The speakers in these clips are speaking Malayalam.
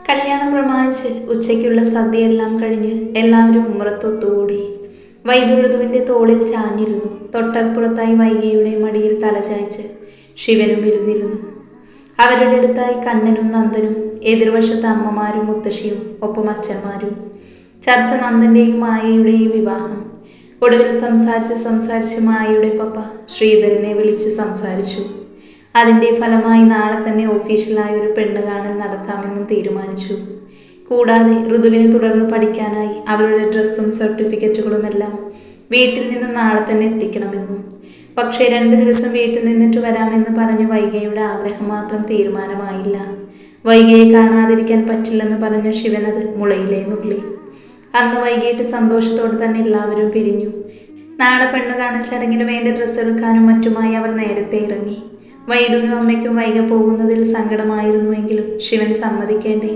കല്യാണം പ്രമാണിച്ച് ഉച്ചയ്ക്കുള്ള സദ്യയെല്ലാം കഴിഞ്ഞ് എല്ലാവരും ഉമ്മറത്തൊത്തുകൂടി. വൈദ്യുഋതുവിൻ്റെ തോളിൽ ചാഞ്ഞിരുന്നു. തൊട്ടപ്പുറത്തായി വൈകിയുടെ മടിയിൽ തലചായ്ച്ച് ശിവനും ഇരുന്നിരുന്നു. അവരുടെ അടുത്തായി കണ്ണനും നന്ദനും, എതിർവശത്ത് അമ്മമാരും മുത്തശ്ശിയും, ഒപ്പം അച്ഛന്മാരും. ചർച്ച നന്ദൻ്റെയും മായയുടെയും വിവാഹം. ഒടുവിൽ സംസാരിച്ച് മായയുടെ പപ്പ ശ്രീധരനെ വിളിച്ച് സംസാരിച്ചു. അതിൻ്റെ ഫലമായി നാളെ തന്നെ ഒഫീഷ്യലായ ഒരു പെണ്ണ് കാണൽ നടത്താമെന്നും തീരുമാനിച്ചു. കൂടാതെ ഋതുവിന് തുടർന്ന് പഠിക്കാനായി അവളുടെ ഡ്രസ്സും സർട്ടിഫിക്കറ്റുകളുമെല്ലാം വീട്ടിൽ നിന്നും നാളെ തന്നെ എത്തിക്കണമെന്നും. പക്ഷേ 2 ദിവസം വീട്ടിൽ നിന്നിട്ട് വരാമെന്ന് പറഞ്ഞു വൈഗയുടെ ആഗ്രഹം മാത്രം തീരുമാനമായില്ല. വൈഗയെ കാണാതിരിക്കാൻ പറ്റില്ലെന്ന് പറഞ്ഞ ശിവനത് മുളയിലേ നുള്ളി. അന്ന് വൈകിട്ട് സന്തോഷത്തോടെ തന്നെ എല്ലാവരും പിരിഞ്ഞു. നാളെ പെണ്ണു കാണൽ ചടങ്ങിന് വേണ്ട ഡ്രസ്സ് എടുക്കാനും മറ്റുമായി അവർ നേരത്തെ ഇറങ്ങി. വൈദുവിനും അമ്മയ്ക്കും വൈകി പോകുന്നതിൽ സങ്കടമായിരുന്നുവെങ്കിലും ശിവൻ സമ്മതിക്കേണ്ടേ?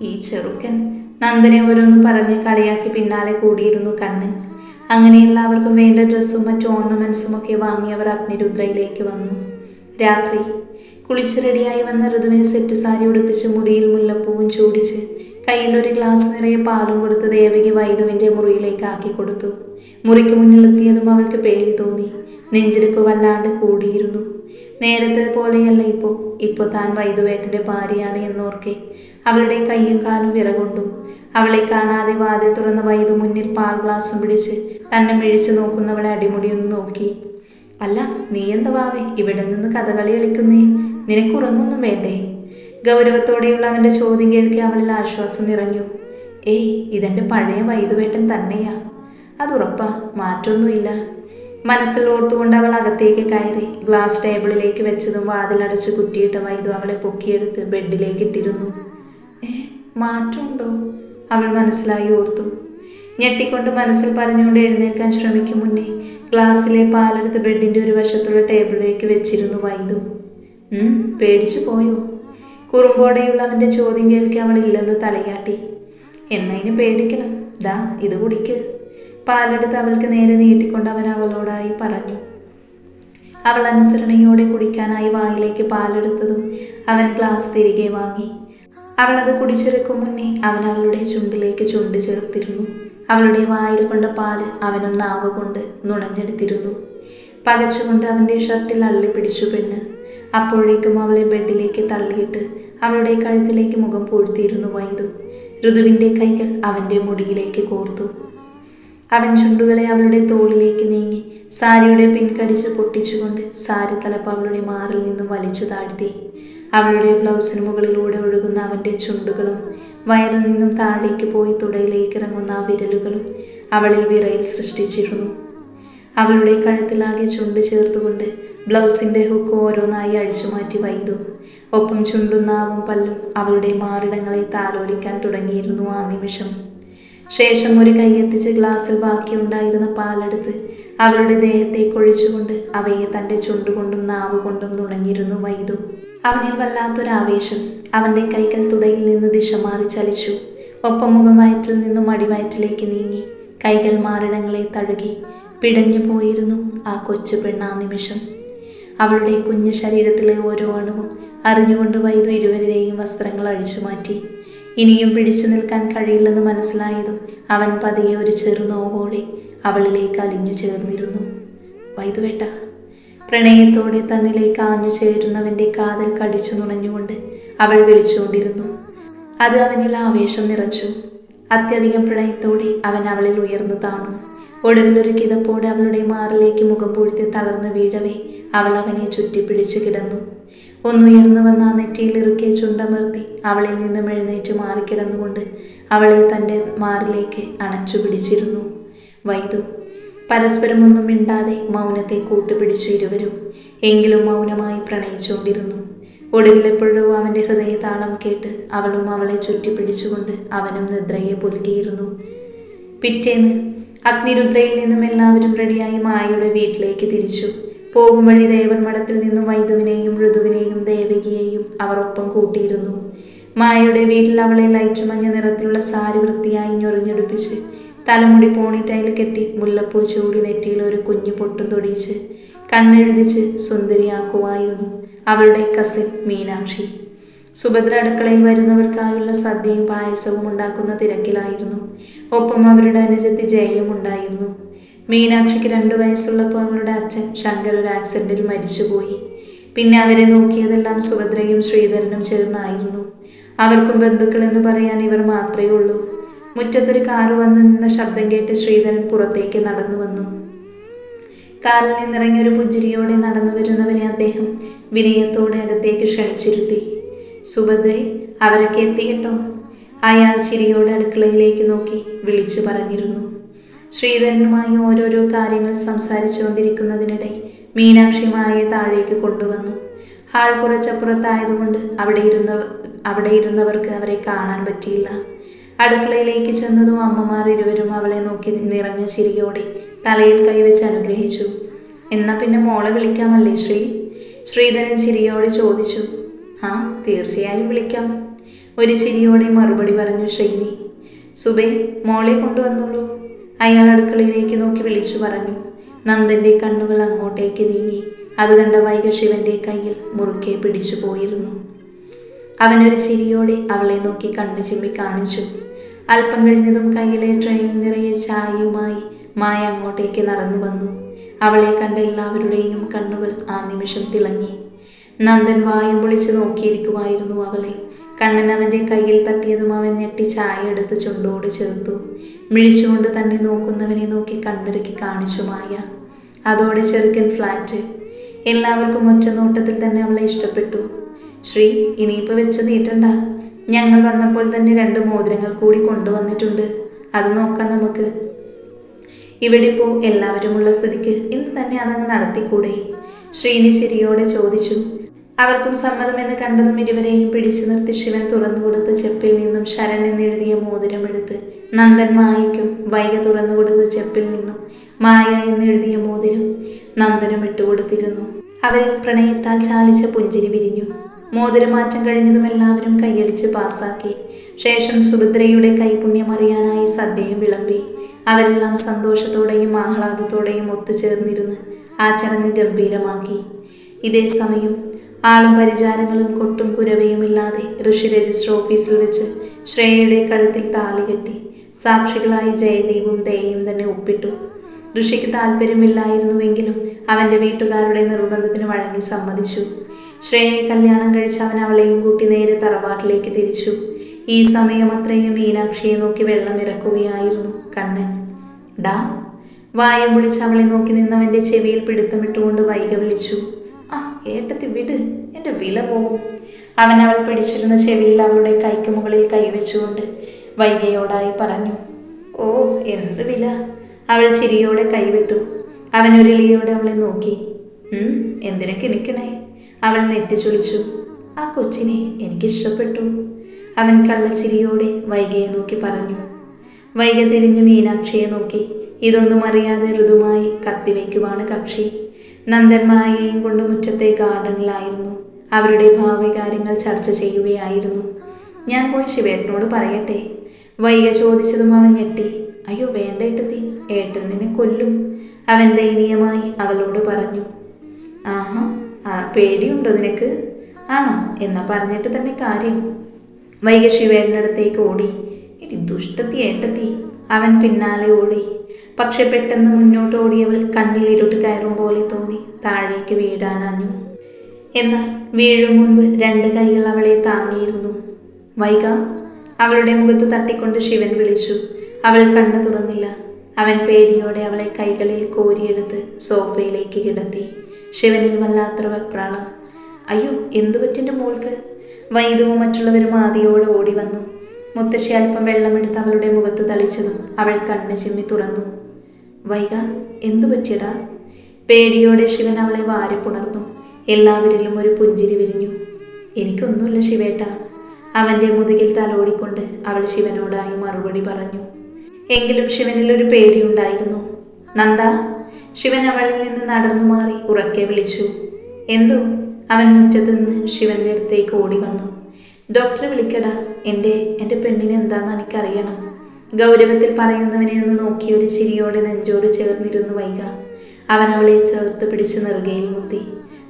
ഈ ചെറുക്കൻ. നന്ദനെ ഓരോന്ന് പറഞ്ഞ് കളിയാക്കി പിന്നാലെ കൂടിയിരുന്നു കണ്ണൻ. അങ്ങനെ എല്ലാവർക്കും വേണ്ട ഡ്രസ്സും മറ്റു ഓർണമെൻസും ഒക്കെ വാങ്ങി അവർ അഗ്നിരുദ്രയിലേക്ക് വന്നു. രാത്രി കുളിച്ച് റെഡിയായി വന്ന ഋതുവിന് സെറ്റ് സാരി ഉടുപ്പിച്ച് മുടിയിൽ മുല്ലപ്പൂവും ചൂടിച്ച് കയ്യിൽ ഒരു ഗ്ലാസ് നിറയെ പാലും കൊടുത്ത് ദേവകി വൈദുവിൻ്റെ മുറിയിലേക്ക് ആക്കി കൊടുത്തു. മുറിക്ക് മുന്നിലെത്തിയതും അവൾക്ക് പേടി തോന്നി. നെഞ്ചിടിപ്പ് വല്ലാണ്ട് കൂടിയിരുന്നു. നേരത്തെ പോലെയല്ല ഇപ്പോൾ താൻ വൈദുവേട്ടൻ്റെ ഭാര്യയാണ് എന്നോർക്കെ അവളുടെ കയ്യും കാലും വിറകൊണ്ടു. അവളെ കാണാതെ വാതിൽ തുറന്ന വൈദു മുന്നിൽ പാൽ ഗ്ലാസും പിടിച്ച് തന്നെ മിഴിച്ചു നോക്കുന്നവളെ അടിമുടിയൊന്ന് നോക്കി. അല്ല, നീ എന്താ വാവേ ഇവിടെ നിന്ന് കഥകളി കളിക്കുന്നേ? നിനക്കുറങ്ങൊന്നും വേണ്ടേ? ഗൗരവത്തോടെയുള്ള അവൻ്റെ ചോദ്യം കേൾക്കി അവളിൽ ആശ്വാസം നിറഞ്ഞു. ഏയ്, ഇതെൻ്റെ പഴയ വൈദുവേട്ടൻ തന്നെയാ, അതുറപ്പാ, മാറ്റമൊന്നുമില്ല. മനസ്സിൽ ഓർത്തുകൊണ്ട് അവൾ അകത്തേക്ക് കയറി. ഗ്ലാസ് ടേബിളിലേക്ക് വെച്ചതും വാതിലടച്ച് കുറ്റിയിട്ട വൈദു അവളെ പൊക്കിയെടുത്ത് ബെഡിലേക്ക് ഇട്ടിരുന്നു. മാറ്റമുണ്ടോ? അവൾ മനസ്സിലായി ഓർത്തു. ഞെട്ടിക്കൊണ്ട് മനസ്സിൽ പറഞ്ഞുകൊണ്ട് എഴുന്നേൽക്കാൻ ശ്രമിക്കും മുന്നേ ഗ്ലാസ്സിലെ പാലെടുത്ത് ബെഡിൻ്റെ ഒരു വശത്തുള്ള ടേബിളിലേക്ക് വെച്ചിരുന്നു വൈദു. പേടിച്ചു പോയോ? കുറുമ്പോടെയുള്ള അവൻ്റെ ചോദ്യം കേൾക്കി അവൾ ഇല്ലെന്ന് തലയാട്ടി. എന്നതിന് പേടിക്കണം, ദാ ഇത് കുടിക്ക്. പാലെടുത്ത് അവൾക്ക് നേരെ നീട്ടിക്കൊണ്ട് അവൻ അവളോടായി പറഞ്ഞു. അവൾ അനുസരണയോടെ കുടിക്കാനായി വായിലേക്ക് പാലെടുത്തതും അവൻ ഗ്ലാസ് തിരികെ വാങ്ങി. അവൾ അത് കുടിച്ചെടുക്കും മുന്നേ അവൻ അവളുടെ ചുണ്ടിലേക്ക് ചുണ്ട് ചേർത്തിരുന്നു. അവളുടെ വായിൽ കൊണ്ട പാല് അവനും നാവ് കൊണ്ട് നുണഞ്ഞെടുത്തിരുന്നു. പകച്ചുകൊണ്ട് അവൻ്റെ ഷർട്ടിൽ അള്ളിപ്പിടിച്ചു പെണ്ണ്. അപ്പോഴേക്കും അവളെ ബെഡിലേക്ക് തള്ളിയിട്ട് അവളുടെ കഴുത്തിലേക്ക് മുഖം പൂഴ്ത്തിയിരുന്നു വൈദു. ഋതുവിൻ്റെ കൈകൾ അവൻ്റെ മുടിയിലേക്ക് കോർത്തു. അവൻ ചുണ്ടുകളെ അവളുടെ തോളിലേക്ക് നീങ്ങി സാരിയുടെ പിൻകടിച്ച് പൊട്ടിച്ചുകൊണ്ട് സാരി തലപ്പ് അവളുടെ മാറിൽ നിന്നും വലിച്ചു താഴ്ത്തി. അവളുടെ ബ്ലൗസിന് മുകളിലൂടെ ഒഴുകുന്ന അവൻ്റെ ചുണ്ടുകളും വയറിൽ നിന്നും താഴേക്ക് പോയി തുടയിലേക്ക് ഇറങ്ങുന്ന ആ വിരലുകളും അവളിൽ വിറയിൽ സൃഷ്ടിച്ചിരുന്നു. അവളുടെ കഴുത്തിലാകെ ചുണ്ട് ചേർത്തുകൊണ്ട് ബ്ലൗസിൻ്റെ ഹുക്ക് ഓരോന്നായി അഴിച്ചുമാറ്റി വൈദു. ഒപ്പം ചുണ്ടും നാവും പല്ലും അവളുടെ മാറിടങ്ങളെ താലോലിക്കാൻ തുടങ്ങിയിരുന്നു ആ നിമിഷം. ശേഷം ഒരു കൈയെത്തിച്ച് ഗ്ലാസ്സിൽ ബാക്കിയുണ്ടായിരുന്ന പാലെടുത്ത് അവളുടെ ദേഹത്തേക്ക് ഒഴിച്ചുകൊണ്ട് അവയെ തൻ്റെ ചുണ്ടുകൊണ്ടും നാവുകൊണ്ടും നുണഞ്ഞിരുന്നു വൈദു. അവനിൽ വല്ലാത്തൊരാവേശം. അവൻ്റെ കൈകൾ തുടയിൽ നിന്ന് ദിശ മാറി ചലിച്ചു. ഒപ്പം മുഖം വയറ്റിൽ നിന്നും അടിവയറ്റിലേക്ക് നീങ്ങി. കൈകൾ മാറിടങ്ങളെ തഴുകി പിടഞ്ഞു പോയിരുന്നു ആ കൊച്ചു പെണ്ണാ നിമിഷം. അവളുടെ കുഞ്ഞു ശരീരത്തിലെ ഓരോ അണുവും അറിഞ്ഞുകൊണ്ട് വൈദു ഇരുവരുടെയും വസ്ത്രങ്ങൾ അഴിച്ചു മാറ്റി. ഇനിയും പിടിച്ചു നിൽക്കാൻ കഴിയില്ലെന്ന് മനസ്സിലായതും അവൻ പതിയെ ഒരു ചെറുനോവോടെ അവളിലേക്ക് അലിഞ്ഞു ചേർന്നിരുന്നു. വൈദുവേട്ട. പ്രണയത്തോടെ തന്നിലേക്ക് ആഞ്ഞു ചേരുന്നവൻ്റെ കാതിൽ കടിച്ചു നുണഞ്ഞുകൊണ്ട് അവൾ വിളിച്ചുകൊണ്ടിരുന്നു. അത് അവനിൽ ആവേശം നിറച്ചു. അത്യധികം പ്രണയത്തോടെ അവൻ അവളിൽ ഉയർന്നു താണു. ഒടുവിൽ ഒരു കിതപ്പോടെ അവളുടെ മാറിലേക്ക് മുഖം പൂഴ്ത്തി തളർന്നു വീഴവേ അവൾ അവനെ ചുറ്റിപ്പിടിച്ചു കിടന്നു. ഒന്നുയർന്നു വന്ന ആ നെറ്റിയിൽ ഇറുക്കെ ചുണ്ടമർത്തി അവളിൽ നിന്നും എഴുന്നേറ്റ് മാറിക്കിടന്നുകൊണ്ട് അവളെ തൻ്റെ മാറിലേക്ക് അണച്ചു പിടിച്ചിരുന്നു വൈദു. പരസ്പരം ഒന്നും മിണ്ടാതെ മൗനത്തെ കൂട്ടുപിടിച്ചു ഇരുവരും. എങ്കിലും മൗനമായി പ്രണയിച്ചുകൊണ്ടിരുന്നു. ഒടുവിൽ എപ്പോഴോ അവൻ്റെ ഹൃദയതാളം കേട്ട് അവളും അവളെ ചുറ്റിപ്പിടിച്ചുകൊണ്ട് അവനും നിദ്രയെ പുൽകിയിരുന്നു. പിറ്റേന്ന് അഗ്നിരുദ്രയിൽ നിന്നും എല്ലാവരും റെഡിയായി മായയുടെ വീട്ടിലേക്ക് തിരിച്ചു. പോകും വഴി ദേവൻ മഠത്തിൽ നിന്നും വൈദുവിനെയും ഋതുവിനെയും ദേവകിയെയും അവർ ഒപ്പം കൂട്ടിയിരുന്നു. മായയുടെ വീട്ടിൽ അവളെ ലൈറ്റ് മഞ്ഞ നിറത്തിലുള്ള സാരി വൃത്തിയായി ഞൊറിഞ്ഞെടുപ്പിച്ച് തലമുടി പോണിറ്റയിൽ കെട്ടി മുല്ലപ്പൂ ചൂടി നെറ്റിയിൽ ഒരു കുഞ്ഞു പൊട്ടും തൊടിയിച്ച് കണ്ണെഴുതിച്ച് സുന്ദരിയാക്കുവായിരുന്നു അവളുടെ കസിൻ മീനാക്ഷി. സുഭദ്ര അടുക്കളയിൽ വരുന്നവർക്കായുള്ള സദ്യയും പായസവും ഉണ്ടാക്കുന്ന തിരക്കിലായിരുന്നു. ഒപ്പം അവരുടെ അനുജത്തി ജയയും ഉണ്ടായിരുന്നു. മീനാക്ഷിക്ക് 2 വയസ്സുള്ളപ്പോൾ അവരുടെ അച്ഛൻ ശങ്കർ ഒരു ആക്സിഡന്റിൽ മരിച്ചുപോയി. പിന്നെ അവരെ നോക്കിയതെല്ലാം സുഭദ്രയും ശ്രീധരനും ചേർന്നായിരുന്നു. അവർക്കും ബന്ധുക്കൾ എന്ന് പറയാൻ ഇവർ മാത്രമേ ഉള്ളൂ. മുറ്റത്തൊരു കാറ് വന്ന് നിന്ന ശബ്ദം കേട്ട് ശ്രീധരൻ പുറത്തേക്ക് നടന്നു വന്നു. കാറിൽ നിന്നിറങ്ങി ഒരു പുഞ്ചിരിയോടെ നടന്നു വരുന്നവരെ അദ്ദേഹം വിനയത്തോടെ അകത്തേക്ക് ക്ഷണിച്ചിരുത്തി. സുഭദ്രേ, അവരൊക്കെ എത്തി കേട്ടോ. അയാൾ ചിരിയോടെ അടുക്കളയിലേക്ക് നോക്കി വിളിച്ചു പറഞ്ഞിരുന്നു. ശ്രീധരനുമായി ഓരോരോ കാര്യങ്ങൾ സംസാരിച്ചുകൊണ്ടിരിക്കുന്നതിനിടെ മീനാക്ഷി മായയെ താഴേക്ക് കൊണ്ടുവന്നു. ഹാൾ കുറച്ചപ്പുറത്തായതുകൊണ്ട് അവിടെ ഇരുന്നവർക്ക് അവരെ കാണാൻ പറ്റിയില്ല. അടുക്കളയിലേക്ക് ചെന്നതും അമ്മമാർ ഇരുവരും അവളെ നോക്കി നിറഞ്ഞ ചിരിയോടെ തലയിൽ കൈവച്ച് അനുഗ്രഹിച്ചു. എന്നാ പിന്നെ മോളെ വിളിക്കാമല്ലേ ശ്രീധരൻ ചിരിയോടെ ചോദിച്ചു. ആ, തീർച്ചയായും വിളിക്കാം, ഒരു ചിരിയോടെ മറുപടി പറഞ്ഞു ശ്രീനി. സുബേ, മോളെ കൊണ്ടുവന്നോളൂ, അയാൾ അടുക്കളയിലേക്ക് നോക്കി വിളിച്ചു പറഞ്ഞു. നന്ദന്റെ കണ്ണുകൾ അങ്ങോട്ടേക്ക് നീങ്ങി. അത് കണ്ട വൈക ശിവന്റെ കയ്യിൽ മുറുക്കെ പിടിച്ചു പോയിരുന്നു. അവനൊരു ചിരിയോടെ അവളെ നോക്കി കണ്ണു ചിമ്മി കാണിച്ചു. അല്പം കഴിഞ്ഞതും കയ്യിലെ ട്രെയിൽ നിറയെ ചായയുമായി മായ അങ്ങോട്ടേക്ക് നടന്നു വന്നു. അവളെ കണ്ട എല്ലാവരുടെയും കണ്ണുകൾ ആ നിമിഷം തിളങ്ങി. നന്ദൻ വായും പൊളിച്ച് നോക്കിയിരിക്കുമായിരുന്നു അവളെ. കണ്ണൻ അവൻ്റെ കയ്യിൽ തട്ടിയതും അവൻ ഞെട്ടി ചായ എടുത്ത് ചുണ്ടോട് ചേർത്തു. മിഴിച്ചുകൊണ്ട് തന്നെ നോക്കുന്നവനെ നോക്കി കണ്ണിറുക്കി കാണിച്ചു മായ. അതോടെ ചെറുക്കൻ ഫ്ലാറ്റ്. എല്ലാവർക്കും ഒറ്റ നോട്ടത്തിൽ തന്നെ അവളെ ഇഷ്ടപ്പെട്ടു. ഇനിയിപ്പോൾ വെച്ച് നീട്ടണ്ട, ഞങ്ങൾ വന്നപ്പോൾ തന്നെ 2 മോതിരങ്ങൾ കൂടി കൊണ്ടുവന്നിട്ടുണ്ട്, അത് നോക്കാം നമുക്ക്. ഇവിടെ ഇപ്പോൾ എല്ലാവരുമുള്ള സ്ഥിതിക്ക് ഇന്ന് തന്നെ അതങ്ങ് നടത്തിക്കൂടെ? ശ്രീനി ചിരിയോടെ ചോദിച്ചു. അവർക്കും സമ്മതമെന്ന് കണ്ടതും ഇരുവരെയും പിടിച്ചു നിർത്തി ശിവൻ തുറന്നു കൊടുത്ത ചെപ്പിൽ നിന്നും ശരൺ എന്നെഴുതിയ മോതിരം എടുത്ത് നന്ദൻ മായയ്ക്കും വൈക തുറന്നു കൊടുത്ത ചെപ്പിൽ നിന്നും മായ എന്നെഴുതിയ മോതിരം നന്ദനും ഇട്ടുകൊടുത്തിരുന്നു. അവരിൽ പ്രണയത്താൽ ചാലിച്ച പുഞ്ചിരി വിരിഞ്ഞു. മോതിരമാറ്റം കഴിഞ്ഞതും എല്ലാവരും കൈയടിച്ച് പാസാക്കി. ശേഷം സുഭദ്രയുടെ കൈപുണ്യമറിയാനായി സദ്യയും വിളമ്പി. അവരെല്ലാം സന്തോഷത്തോടെയും ആഹ്ലാദത്തോടെയും ഒത്തുചേർന്നിരുന്ന് ആ ചടങ്ങ് ഗംഭീരമാക്കി. ഇതേ സമയം ആളും പരിചാരങ്ങളും കൊട്ടും കുരവയുമില്ലാതെ ഋഷി രജിസ്റ്റർ ഓഫീസിൽ വെച്ച് ശ്രേയയുടെ കഴുത്തിൽ താലി കെട്ടി. സാക്ഷികളായി ജയദീപും ദയയും തന്നെ ഒപ്പിട്ടു. ഋഷിക്ക് താല്പര്യമില്ലായിരുന്നുവെങ്കിലും അവൻ്റെ വീട്ടുകാരുടെ നിർബന്ധത്തിന് വഴങ്ങി സമ്മതിച്ചു. ശ്രേയയെ കല്യാണം കഴിച്ച് അവൻ അവളെയും കൂട്ടി നേരെ തറവാട്ടിലേക്ക് തിരിച്ചു. ഈ സമയം അത്രയും മീനാക്ഷിയെ നോക്കി വെള്ളം ഇറക്കുകയായിരുന്നു കണ്ണൻ. ഡാ, വായം പൊളിച്ച് അവളെ നോക്കി നിന്നവൻ്റെ ചെവിയിൽ പിടുത്തമിട്ടുകൊണ്ട് വൈക വിളിച്ചു. ആ ഏട്ടത്തി വിട്, എൻ്റെ വില പോവും. അവൻ അവൾ പിടിച്ചിരുന്ന ചെവിയിൽ അവളുടെ കൈക്ക് മുകളിൽ കൈവച്ചുകൊണ്ട് വൈകയോടായി പറഞ്ഞു. ഓ എന്ത് വില? അവൾ ചിരിയോടെ കൈവിട്ടു. അവൻ ഒരിളിയോടെ അവളെ നോക്കി. എന്തിനെ കിണിക്കണേ? അവൾ നെറ്റി ചുളിച്ചു. ആ കൊച്ചിനെ എനിക്കിഷ്ടപ്പെട്ടു. അവൻ കള്ളച്ചിരിയോടെ വൈകയെ നോക്കി പറഞ്ഞു. വൈക തിരിഞ്ഞ് മീനാക്ഷിയെ നോക്കി. ഇതൊന്നും അറിയാതെ ഋതുമായി കത്തിവയ്ക്കുവാണ് കക്ഷി. നന്ദൻ മായയെയും കൊണ്ട് മുറ്റത്തെ ഗാർഡനിലായിരുന്നു. അവരുടെ ഭാവി കാര്യങ്ങൾ ചർച്ച ചെയ്യുകയായിരുന്നു. ഞാൻ പോയി ശിവേട്ടനോട് പറയട്ടെ? വൈക ചോദിച്ചതും അവൻ ഞെട്ടി. അയ്യോ വേണ്ട ഏട്ടത്തി, ഏട്ടനെ കൊല്ലും, അവൻ ദയനീയമായി അവളോട് പറഞ്ഞു. ആഹാ, പേടിയുണ്ടോ നിനക്ക്? ആണോ? എന്നാ പറഞ്ഞിട്ട് തന്നെ കാര്യം. വൈക ശിവേട്ടനടുത്തേക്ക് ഓടി. ഇടി ദുഷ്ടത്തി ഏട്ടത്തി, അവൻ പിന്നാലെ ഓടി. പക്ഷെ പെട്ടെന്ന് മുന്നോട്ട് ഓടിയവൾ കണ്ണിൽ ഇരുട്ട് കയറും പോലെ തോന്നി താഴേക്ക് വീഴാനാഞ്ഞു. എന്നാൽ വീഴും മുൻപ് 2 കൈകൾ അവളെ താങ്ങിയിരുന്നു. വൈക, അവളുടെ മുഖത്ത് തട്ടിക്കൊണ്ട് ശിവൻ വിളിച്ചു. അവൾ കണ്ണു തുറന്നില്ല. അവൻ പേടിയോടെ അവളെ കൈകളിൽ കോരിയെടുത്ത് സോഫയിലേക്ക് കിടത്തി. ശിവനിൽ വല്ലാത്തൊരു വെപ്രാളം. അയ്യോ എന്തു പറ്റിൻ്റെ മോൾക്ക്? വൈദവും മറ്റുള്ളവരും ആദിയോടെ ഓടി വന്നു. മുത്തശ്ശി അല്പം വെള്ളമെടുത്ത് അവളുടെ മുഖത്ത് തളിച്ചതും അവൾ കണ്ണ് ചിമ്മി തുറന്നു. വൈക, എന്തു പറ്റിയടാ? പേടിയോടെ ശിവൻ അവളെ വാരിപ്പുണർന്നു. എല്ലാവരിലും ഒരു പുഞ്ചിരി വിരിഞ്ഞു. എനിക്കൊന്നുമില്ല ശിവേട്ട. അവൻ്റെ മുതുകിൽ തലോടിക്കൊണ്ട് അവൾ ശിവനോടായി മറുപടി പറഞ്ഞു. എങ്കിലും ശിവനിൽ ഒരു പേടിയുണ്ടായിരുന്നു. നന്ദ, ശിവൻ അവളിൽ നിന്ന് നടന്നു മാറി ഉറക്കെ വിളിച്ചു. എന്തോ? അവൻ മുറ്റത്ത് നിന്ന് ശിവന്റെ അടുത്തേക്ക് ഓടി വന്നു. ഡോക്ടറെ വിളിക്കടാ, എൻ്റെ പെണ്ണിന് എന്താണെന്ന് എനിക്കറിയണം. ഗൗരവത്തിൽ പറയുന്നവനെ ഒന്ന് നോക്കി ഒരു ചിരിയോടെ നെഞ്ചോട് ചേർന്നിരുന്നു വൈക. അവൻ അവളെ ചേർത്ത് പിടിച്ച് നെറുകയിൽ മുത്തി.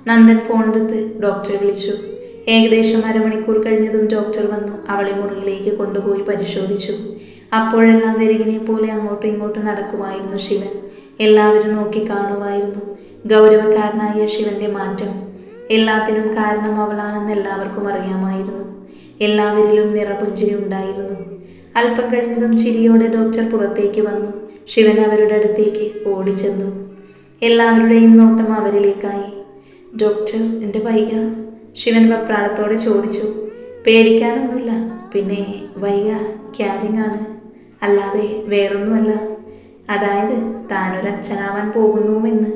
നന്ദൻ ഫോണെടുത്ത് ഡോക്ടറെ വിളിച്ചു. ഏകദേശം അരമണിക്കൂർ കഴിഞ്ഞതും ഡോക്ടർ വന്നു അവളെ മുറിയിലേക്ക് കൊണ്ടുപോയി പരിശോധിച്ചു. അപ്പോഴെല്ലാം വെരുകിനെ പോലെ അങ്ങോട്ടും ഇങ്ങോട്ടും നടക്കുമായിരുന്നു ശിവൻ. എല്ലാവരും നോക്കി കാണുമായിരുന്നു ഗൗരവക്കാരനായ ശിവന്റെ മാറ്റം. എല്ലാത്തിനും കാരണം അവളാണെന്ന് എല്ലാവർക്കും അറിയാമായിരുന്നു. എല്ലാവരിലും നിറപുഞ്ചിരി ഉണ്ടായിരുന്നു. അല്പം കഴിഞ്ഞതും ചിരിയോടെ ഡോക്ടർ പുറത്തേക്ക് വന്നു. ശിവൻ അവരുടെ അടുത്തേക്ക് ഓടിച്ചെന്നു. എല്ലാവരുടെയും നോട്ടം അവരിലേക്കായി. ഡോക്ടർ, എൻ്റെ വൈക? ശിവൻ വെപ്രാളത്തോടെ ചോദിച്ചു. പേടിക്കാനൊന്നുമില്ല, പിന്നെ വൈക ക്യാരിങ് ആണ്, അല്ലാതെ വേറൊന്നുമല്ല. അതായത് താനൊരച്ഛനാവാൻ പോകുന്നുവെന്ന്.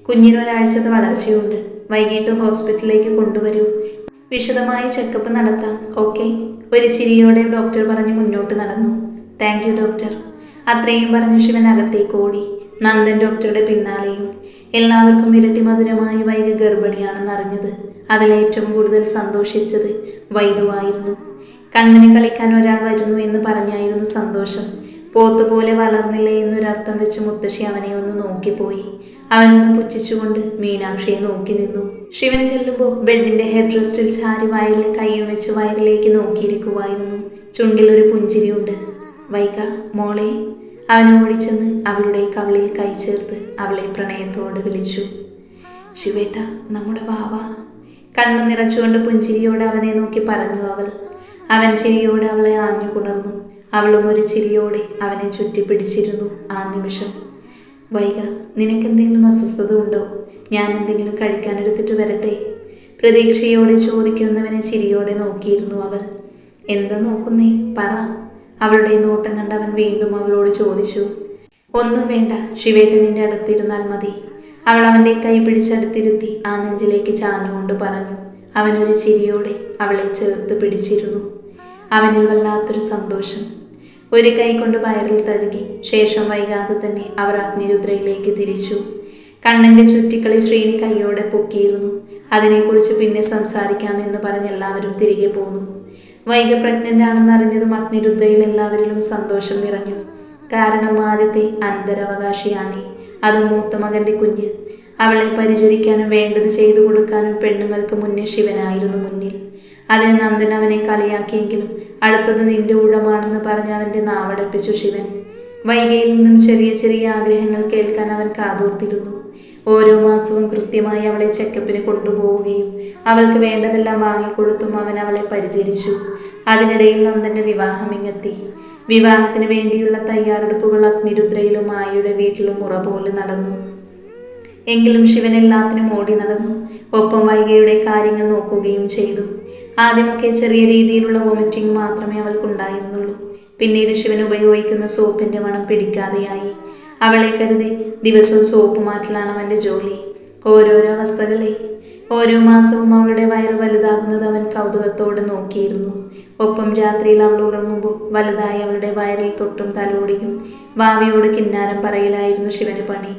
കുഞ്ഞിനൊരാഴ്ചത്തെ വളർച്ചയുണ്ട്. വൈകിട്ട് ഹോസ്പിറ്റലിലേക്ക് കൊണ്ടുവരൂ, വിശദമായ ചെക്കപ്പ് നടത്താം. ഓക്കെ? ഒരു ചിരിയോടെ ഡോക്ടർ പറഞ്ഞ് മുന്നോട്ട് നടന്നു. Thank you doctor. അത്രയും പറഞ്ഞു ശിവൻ അകത്തേക്ക് ഓടി. നന്ദൻ ഡോക്ടറുടെ പിന്നാലെയും. എല്ലാവർക്കും ഇരട്ടി മധുരമായി വൈക ഗർഭിണിയാണെന്ന് അറിഞ്ഞത് അതിലേറ്റവും കൂടുതൽ സന്തോഷിച്ചത് വൈദുവായിരുന്നു. കണ്ണിന് കളിക്കാൻ ഒരാൾ വരുന്നു എന്ന് പറഞ്ഞായിരുന്നു സന്തോഷം. പോത്തുപോലെ വളർന്നില്ലേ എന്നൊരർത്ഥം വെച്ച് മുത്തശ്ശി അവനെ ഒന്ന് നോക്കിപ്പോയി. അവനൊന്ന് പുച്ഛിച്ചുകൊണ്ട് മീനാക്ഷിയെ നോക്കി നിന്നു. ശിവൻ ചെല്ലുമ്പോൾ ബെഡിന്റെ ഹെഡ് റെസ്റ്റിൽ ചാരി വയലിൽ കൈയും വെച്ച് വയറിലേക്ക് നോക്കിയിരിക്കുമായിരുന്നു. ചുണ്ടിലൊരു പുഞ്ചിരിയുണ്ട്. വൈക മോളെ. അവൻ ഓടിച്ചെന്ന് അവളുടെ കവിളിൽ കൈ ചേർത്ത് അവളെ പ്രണയത്തോട് വിളിച്ചു. ശിവേട്ട, നമ്മുടെ വാവ. കണ്ണു നിറച്ചുകൊണ്ട് പുഞ്ചിരിയോടെ അവനെ നോക്കി പറഞ്ഞു അവൾ. അവൻ ചിരിയോടെ അവളെ ആഞ്ഞു പുണർന്നു. അവളും ഒരു ചിരിയോടെ അവനെ ചുറ്റിപ്പിടിച്ചിരുന്നു ആ നിമിഷം. വൈക, നിനക്കെന്തെങ്കിലും അസ്വസ്ഥത ഉണ്ടോ? ഞാൻ എന്തെങ്കിലും കഴിക്കാനെടുത്തിട്ട് വരട്ടെ? പ്രതീക്ഷയോടെ ചോദിക്കുന്നവനെ ചിരിയോടെ നോക്കിയിരുന്നു അവൾ. എന്താ നോക്കുന്നേ, പറ. അവളുടെ നോട്ടം കണ്ട് അവൻ വീണ്ടും അവളോട് ചോദിച്ചു. ഒന്നും വേണ്ട, ശിവേട്ടൻ നിന്റെ അടുത്തിരുന്നാൽ മതി. അവൾ അവൻ്റെ കൈ പിടിച്ചടുത്തിരുത്തി ആ നെഞ്ചിലേക്ക് ചാഞ്ഞുകൊണ്ട് പറഞ്ഞു. അവനൊരു ചിരിയോടെ അവളെ ചേർത്ത് പിടിച്ചിരുന്നു. അവനിൽ വല്ലാത്തൊരു സന്തോഷം. ഒരു കൈ കൊണ്ട് വയറിൽ തഴുകി. ശേഷം വൈകാതെ തന്നെ അവർ അഗ്നിരുദ്രയിലേക്ക് തിരിച്ചു. കണ്ണന്റെ ചുറ്റിക്കളി ശ്രീനി കൈയോടെ പൊക്കിയിരുന്നു. അതിനെക്കുറിച്ച് പിന്നെ സംസാരിക്കാമെന്ന് പറഞ്ഞ് എല്ലാവരും തിരികെ പോന്നു. വൈക പ്രഗ്നന്റ് ആണെന്ന് അറിഞ്ഞതും അഗ്നിരുദ്രയിൽ എല്ലാവരിലും സന്തോഷം നിറഞ്ഞു. കാരണം ആദ്യത്തെ അനന്തരാവകാശിയാണ്. അതും മൂത്ത മകന്റെ കുഞ്ഞ്. അവളെ പരിചരിക്കാനും വേണ്ടത് ചെയ്തു കൊടുക്കാനും പെണ്ണുങ്ങൾക്ക് മുന്നേ ശിവനായിരുന്നു മുന്നിൽ. അതിന് നന്ദൻ അവനെ കളിയാക്കിയെങ്കിലും അടുത്തത് നിന്റെ ഊഴമാണെന്ന് പറഞ്ഞ് അവൻ്റെ നാവടപ്പിച്ചു ശിവൻ. വൈകയിൽ നിന്നും ചെറിയ ചെറിയ ആഗ്രഹങ്ങൾ കേൾക്കാൻ അവൻ കാതോർത്തിരുന്നു. ഓരോ മാസവും കൃത്യമായി അവളെ ചെക്കപ്പിന് കൊണ്ടുപോവുകയും അവൾക്ക് വേണ്ടതെല്ലാം വാങ്ങിക്കൊടുത്തും അവൻ അവളെ പരിചരിച്ചു. അതിനിടയിൽ നന്ദന്റെ വിവാഹം ഇങ്ങെത്തി. വിവാഹത്തിന് വേണ്ടിയുള്ള തയ്യാറെടുപ്പുകൾ അഗ്നിരുദ്രയിലും മായയുടെ വീട്ടിലും മുറ പോലെ നടന്നു. എങ്കിലും ശിവൻ എല്ലാത്തിനും ഓടി നടന്നു. ഒപ്പം വൈകയുടെ കാര്യങ്ങൾ നോക്കുകയും ചെയ്തു. ആദ്യമൊക്കെ ചെറിയ രീതിയിലുള്ള വോമിറ്റിംഗ് മാത്രമേ അവൾക്കുണ്ടായിരുന്നുള്ളൂ. പിന്നീട് ശിവൻ ഉപയോഗിക്കുന്ന സോപ്പിന്റെ മണം പിടിക്കാതെയായി. അവളെ കരുതി ദിവസവും സോപ്പ് മാറ്റലാണ് അവൻ്റെ ജോലി. ഓരോരോ അവസ്ഥകളെ. ഓരോ മാസവും അവളുടെ വയറ് വലുതാകുന്നത് അവൻ കൗതുകത്തോടെ നോക്കിയിരുന്നു. ഒപ്പം രാത്രിയിൽ അവൾ ഉറങ്ങുമ്പോൾ വലുതായി അവളുടെ വയറിൽ തൊട്ടും തലോടിയും ഭാവിയോട് കിന്നാരം പറയലായിരുന്നു ശിവന് പണി.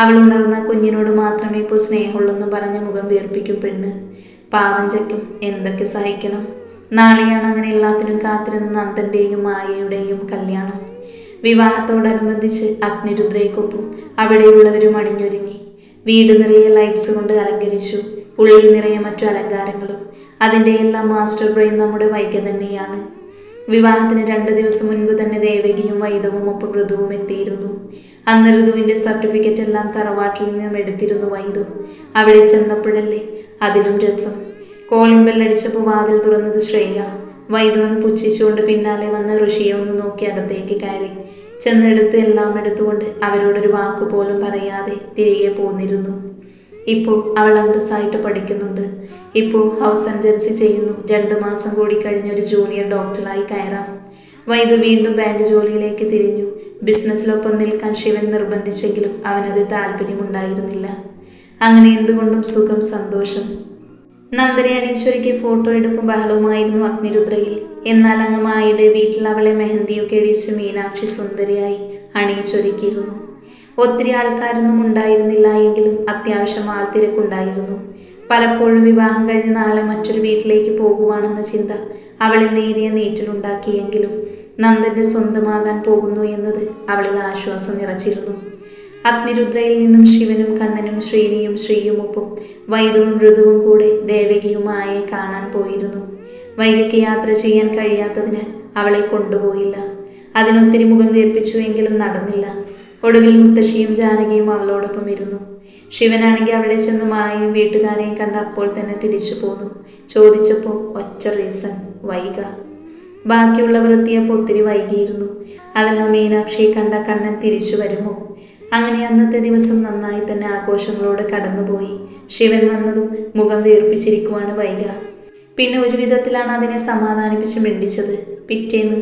അവൾ ഉണർന്ന കുഞ്ഞിനോട് മാത്രമേ ഇപ്പോൾ സ്നേഹമുള്ളെന്ന് പറഞ്ഞ് മുഖം വീർപ്പിക്കും പെണ്ണ്. പാവം ചക്കും എന്തൊക്കെ സഹിക്കണം. നാളെയാണ് അങ്ങനെ എല്ലാത്തിനും കാത്തിരുന്ന നന്ദന്റെയും മായയുടെയും കല്യാണം. വിവാഹത്തോടനുബന്ധിച്ച് അഗ്നിരുദ്രയ്ക്കൊപ്പം അവിടെയുള്ളവരും അണിഞ്ഞൊരുങ്ങി. വീട് നിറയെ ലൈറ്റ്സ് കൊണ്ട് അലങ്കരിച്ചു. ഉള്ളിൽ നിറയെ മറ്റു അലങ്കാരങ്ങളും. അതിൻ്റെ എല്ലാം മാസ്റ്റർ ബ്രെയിൻ നമ്മുടെ വൈക തന്നെയാണ്. വിവാഹത്തിന് 2 ദിവസം മുൻപ് തന്നെ ദേവകിയും വൈദവും ഒപ്പം ഋതുവും എത്തിയിരുന്നു. അന്ന് ഋതുവിൻ്റെ സർട്ടിഫിക്കറ്റ് എല്ലാം തറവാട്ടിൽ നിന്നും എടുത്തിരുന്നു വൈദു. അവിടെ ചെന്നപ്പോഴല്ലേ അതിലും രസം. കോളിംഗ് ബെല്ലടിച്ചപ്പോൾ വാതിൽ തുറന്നത് ശ്രേയ. വൈദു ഒന്ന് പുച്ഛിച്ചുകൊണ്ട് പിന്നാലെ വന്ന് ഋഷിയെ ഒന്ന് നോക്കി അകത്തേക്ക് കയറി. ചെന്നെടുത്ത് എല്ലാം എടുത്തുകൊണ്ട് അവരോടൊരു വാക്കുപോലും പറയാതെ തിരികെ പോന്നിരുന്നു. ഇപ്പോൾ അവൾ അന്തസ്സായിട്ട് പഠിക്കുന്നുണ്ട്. ഇപ്പോൾ ഹൗസ് സർജൻസി ചെയ്യുന്നു. 2 മാസം കൂടി കഴിഞ്ഞൊരു ജൂനിയർ ഡോക്ടറായി കയറാം. വൈദു വീണ്ടും ബാങ്ക് ജോലിയിലേക്ക് തിരിഞ്ഞു. ബിസിനസ്സിലൊപ്പം നിൽക്കാൻ ശിവൻ നിർബന്ധിച്ചെങ്കിലും അവനത് താല്പര്യമുണ്ടായിരുന്നില്ല. അങ്ങനെ എന്തുകൊണ്ടും സുഖം, സന്തോഷം. നന്ദനെ അണീശ്വരിക്ക് ഫോട്ടോ എടുപ്പും ബഹളവുമായിരുന്നു അഗ്നിരുദ്രയിൽ. എന്നാൽ അങ്ങ് മായയുടെ വീട്ടിൽ അവളെ മെഹന്തിയൊക്കെ ഇടിച്ച് മീനാക്ഷി സുന്ദരിയായി അണീശ്വരിക്കിരുന്നു. ഒത്തിരി ആൾക്കാരൊന്നും ഉണ്ടായിരുന്നില്ല എങ്കിലും അത്യാവശ്യം ആൾത്തിരക്കുണ്ടായിരുന്നു. പലപ്പോഴും വിവാഹം കഴിഞ്ഞ് നാളെ മറ്റൊരു വീട്ടിലേക്ക് പോകുവാണെന്ന ചിന്ത അവളിൽ നേരിയ നീറ്റലുണ്ടാക്കിയെങ്കിലും നന്ദന്റെ സ്വന്തമാകാൻ പോകുന്നു എന്നത് അവളിൽ ആശ്വാസം നിറച്ചിരുന്നു. അഗ്നിരുദ്രയിൽ നിന്നും ശിവനും കണ്ണനും ശ്രീനിയും ശ്രീയുമൊപ്പം വൈദവും ഋതുവും കൂടെ ദേവകിയും മായയെ കാണാൻ പോയിരുന്നു. വൈകയ്ക്ക് യാത്ര ചെയ്യാൻ കഴിയാത്തതിന് അവളെ കൊണ്ടുപോയില്ല. അതിനൊത്തിരി മുഖം വീർപ്പിച്ചുവെങ്കിലും നടന്നില്ല. ഒടുവിൽ മുത്തശ്ശിയും ജാനകിയും അവളോടൊപ്പം ഇരുന്നു. ശിവനാണെങ്കിൽ അവിടെ ചെന്ന് മായയും വീട്ടുകാരെയും കണ്ട അപ്പോൾ തന്നെ തിരിച്ചു പോന്നു. ചോദിച്ചപ്പോൾ ഒറ്റ റീസൺ, വൈക. ബാക്കിയുള്ളവർ എത്തിയപ്പോൾ ഒത്തിരി വൈകിയിരുന്നു. അതെല്ലാം മീനാക്ഷിയെ കണ്ട കണ്ണൻ തിരിച്ചു വരുമോ? അങ്ങനെ അന്നത്തെ ദിവസം നന്നായി തന്നെ ആഘോഷങ്ങളോട് കടന്നുപോയി. ശിവൻ വന്നതും മുഖം വീർപ്പിച്ചിരിക്കുവാണ് വൈക. പിന്നെ ഒരു വിധത്തിലാണ് അതിനെ സമാധാനിപ്പിച്ച് മിണ്ടിച്ചത്. പിറ്റേന്ന്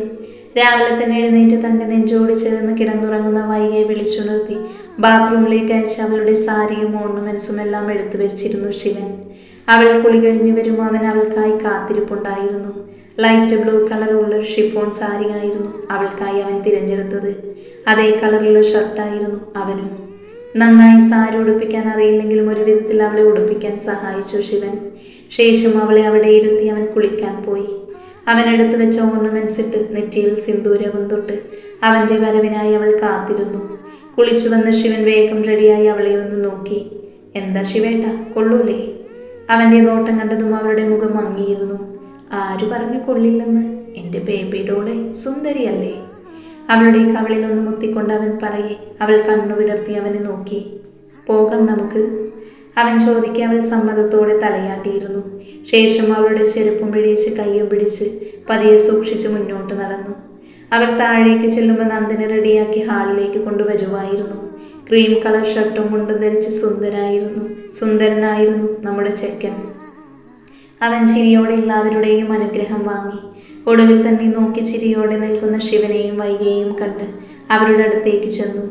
രാവിലെ തന്നെ എഴുന്നേറ്റ് തൻ്റെ നെഞ്ചോട് ചേർന്ന് കിടന്നുറങ്ങുന്ന വൈകയെ വിളിച്ചുണർത്തി ബാത്റൂമിലേക്ക് അയച്ച് അവളുടെ സാരിയും ഓർണമെന്റ്സും എല്ലാം എടുത്തു വച്ചിരുന്നു ശിവൻ. അവൾ കുളി കഴിഞ്ഞു വരുമ്പോൾ അവൻ അവൾക്കായി കാത്തിരിപ്പുണ്ടായിരുന്നു. ലൈറ്റ് ബ്ലൂ കളറുള്ളൊരു ഷിഫോൺ സാരിയായിരുന്നു അവൾക്കായി അവൻ തിരഞ്ഞെടുത്തത്. അതേ കളറിലുള്ള ഷർട്ടായിരുന്നു അവനും. നന്നായി സാരി ഉടുപ്പിക്കാൻ അറിയില്ലെങ്കിലും ഒരു വിധത്തിൽ അവളെ ഉടുപ്പിക്കാൻ സഹായിച്ചു ശിവൻ. ശേഷം അവളെ അവിടെ ഇരുത്തി അവൻ കുളിക്കാൻ പോയി. അവൻ എടുത്തു വെച്ച ഓർണമെന്റ്സ് ഇട്ട് നെറ്റിയിൽ സിന്ദൂരവും തൊട്ട് അവൻ്റെ വരവിനായി അവൾ കാത്തിരുന്നു. കുളിച്ചു വന്ന ശിവൻ വേഗം റെഡിയായി അവളെ ഒന്ന് നോക്കി. എന്താ ശിവേട്ട, കൊള്ളൂലേ? അവൻ്റെ നോട്ടം കണ്ടതും അവളുടെ മുഖം മങ്ങിയിരുന്നു. ആര് പറഞ്ഞു കൊള്ളില്ലെന്ന്? എൻ്റെ ബേബി ഡോളെ, സുന്ദരിയല്ലേ? അവളുടെ കവളിൽ ഒന്ന് മുത്തിക്കൊണ്ട് അവൻ പറയെ അവൾ കണ്ണു വിടർത്തി അവനെ നോക്കി. പോകാം നമുക്ക്, അവൻ ചോദിക്കെ അവൾ സമ്മതത്തോടെ തലയാട്ടിയിരുന്നു. ശേഷം അവളുടെ ചെരുപ്പും പിടിച്ച് കയ്യും പിടിച്ച് പതിയെ സൂക്ഷിച്ച് മുന്നോട്ട് നടന്നു. അവൾ താഴേക്ക് ചെല്ലുമ്പോൾ നന്ദനെ റെഡിയാക്കി ഹാളിലേക്ക് കൊണ്ടുവരുമായിരുന്നു. ക്രീം കളർ ഷർട്ടും മുണ്ടും ധരിച്ച് സുന്ദരനായിരുന്നു നമ്മുടെ ചെക്കൻ. അവൻ ചിരിയോടെ എല്ലാവരുടെയും അനുഗ്രഹം വാങ്ങി. ഒടുവിൽ തന്നെ നോക്കി ചിരിയോടെ നിൽക്കുന്ന ശിവനെയും വൈകയെയും കണ്ട് അവരുടെ അടുത്തേക്ക് ചെന്നു.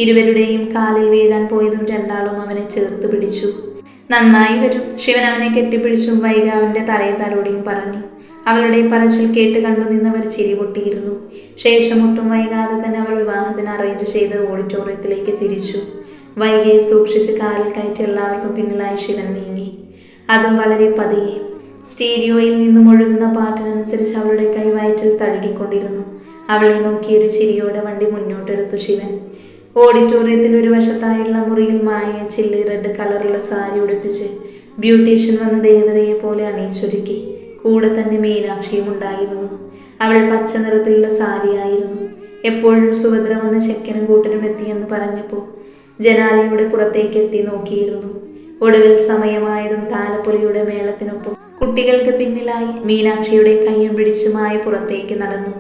ഇരുവരുടെയും കാലിൽ വീഴാൻ പോയതും രണ്ടാളും അവനെ ചേർത്ത് പിടിച്ചു. നന്നായി വരും, ശിവൻ അവനെ കെട്ടിപ്പിടിച്ചും വൈക അവൻ്റെ തലയിൽ തലോടിയും പറഞ്ഞു. അവളുടെ പറച്ചിൽ കേട്ട് കണ്ടു നിന്നവർ ചിരി പൊട്ടിയിരുന്നു. ശേഷം ഒട്ടും വൈകാതെ തന്നെ അവർ വിവാഹത്തിന് അറേഞ്ച് ചെയ്ത് ഓഡിറ്റോറിയത്തിലേക്ക് തിരിച്ചു. വൈകയെ സൂക്ഷിച്ച് കാലിൽ കയറ്റി എല്ലാവർക്കും പിന്നിലായി ശിവൻ നീങ്ങി. അതും വളരെ പതിയെ. സ്റ്റീരിയോയിൽ നിന്നും ഒഴുകുന്ന പാട്ടിനനുസരിച്ച് അവളുടെ കൈ വയറ്റിൽ തഴുകിക്കൊണ്ടിരുന്നു. അവളെ നോക്കിയൊരു ചിരിയോടെ വണ്ടി മുന്നോട്ടെടുത്തു ശിവൻ. ഓഡിറ്റോറിയത്തിൽ ഒരു വശത്തായുള്ള മുറിയിൽ മായയെ ചില്ലി റെഡ് കളറുള്ള സാരി ഉടുപ്പിച്ച് ബ്യൂട്ടീഷ്യൻ വന്ന ദേവതയെ പോലെ അണിയിച്ചൊരുക്കി. കൂടെ തന്നെ മീനാക്ഷിയും ഉണ്ടായിരുന്നു. അവൾ പച്ച നിറത്തിലുള്ള സാരിയായിരുന്നു. എപ്പോഴും സുഭദ്ര വന്ന ചെക്കനും കൂട്ടനും എത്തിയെന്ന് പറഞ്ഞപ്പോൾ ജനാലയുടെ പുറത്തേക്ക് എത്തി നോക്കിയിരുന്നു. ഒടുവിൽ സമയമായതും താലപ്പൊലിയുടെ മേളത്തിനൊപ്പം കുട്ടികൾക്ക് പിന്നിലായി മീനാക്ഷിയുടെ കയ്യും പിടിച്ച് മായ പുറത്തേക്ക് നടന്നു.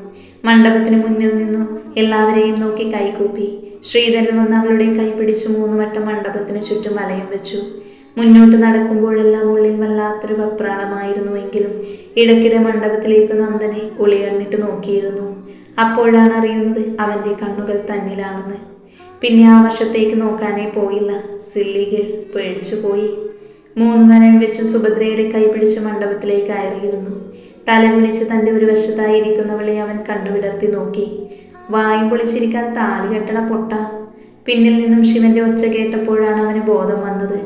മണ്ഡപത്തിന് മുന്നിൽ നിന്നു എല്ലാവരെയും നോക്കി കൈകൂപ്പി. ശ്രീധരൻ വന്ന് അവളുടെ കൈ പിടിച്ച് 3 വട്ടം മണ്ഡപത്തിന് ചുറ്റും വലയം വെച്ചു. മുന്നോട്ട് നടക്കുമ്പോഴെല്ലാം ഉള്ളിൽ വല്ലാത്തൊരു വെപ്രാളമായിരുന്നുവെങ്കിലും ഇടയ്ക്കിടെ മണ്ഡപത്തിലേക്ക് നന്ദനെ ഒളികണ്ണിട്ട് നോക്കിയിരുന്നു. അപ്പോഴാണ് അറിയുന്നത് അവൻ്റെ കണ്ണുകൾ തന്നിലാണെന്ന്. പിന്നെ ആ വശത്തേക്ക് നോക്കാനേ പോയില്ല. സില്ലികൾ പേടിച്ചു പോയി. 3 വലയം വെച്ച് സുഭദ്രയുടെ കൈ പിടിച്ച് മണ്ഡപത്തിലേക്ക് കയറിയിരുന്നു. തലകുനിച്ച് തൻ്റെ ഒരു വശത്തായിരിക്കുന്നവളെ അവൻ കണ്ണുവിടർത്തി നോക്കി. വായും പൊളിച്ചിരിക്കാൻ താലി കെട്ടണ പൊട്ട. പിന്നിൽ നിന്നും ശിവന്റെ ഒച്ച കേട്ടപ്പോഴാണ് അവന് ബോധം വന്നത്.